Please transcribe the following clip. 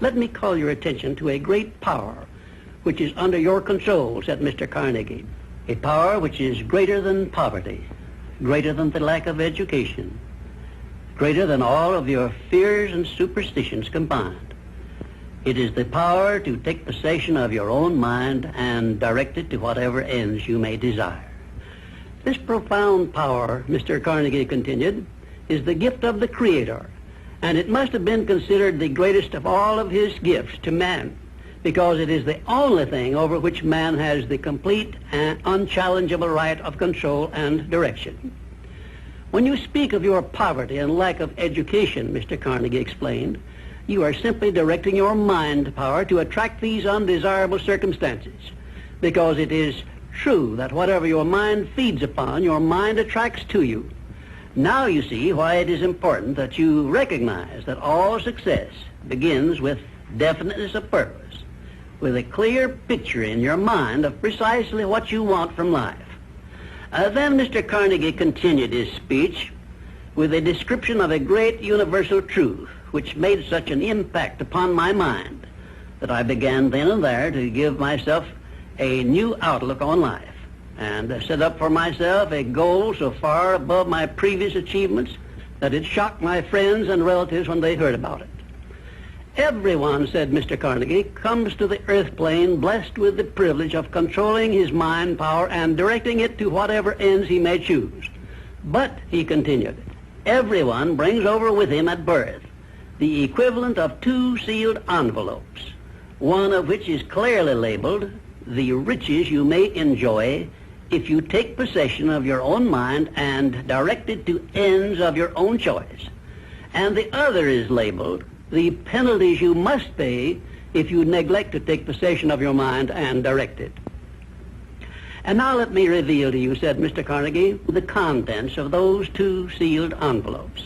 Let me call your attention to a great power which is under your control, said Mr. Carnegie. A power which is greater than poverty, greater than the lack of education, greater than all of your fears and superstitions combined. It is the power to take possession of your own mind and direct it to whatever ends you may desire. This profound power, Mr. Carnegie continued, is the gift of the Creator, and it must have been considered the greatest of all of his gifts to man, because it is the only thing over which man has the complete and unchallengeable right of control and direction. When you speak of your poverty and lack of education, Mr. Carnegie explained, you are simply directing your mind power to attract these undesirable circumstances, because it is true that whatever your mind feeds upon, your mind attracts to you. Now you see why it is important that you recognize that all success begins with definiteness of purpose, with a clear picture in your mind of precisely what you want from life. Then Mr. Carnegie continued his speech with a description of a great universal truth which made such an impact upon my mind that I began then and there to give myself a new outlook on life and set up for myself a goal so far above my previous achievements that it shocked my friends and relatives when they heard about it. Everyone, said Mr. Carnegie, comes to the earth plane blessed with the privilege of controlling his mind power and directing it to whatever ends he may choose. But, he continued, everyone brings over with him at birth the equivalent of 2 sealed envelopes, one of which is clearly labeled, the riches you may enjoy if you take possession of your own mind and direct it to ends of your own choice. And the other is labeled, the penalties you must pay if you neglect to take possession of your mind and direct it. And now let me reveal to you, said Mr. Carnegie, the contents of those 2 sealed envelopes.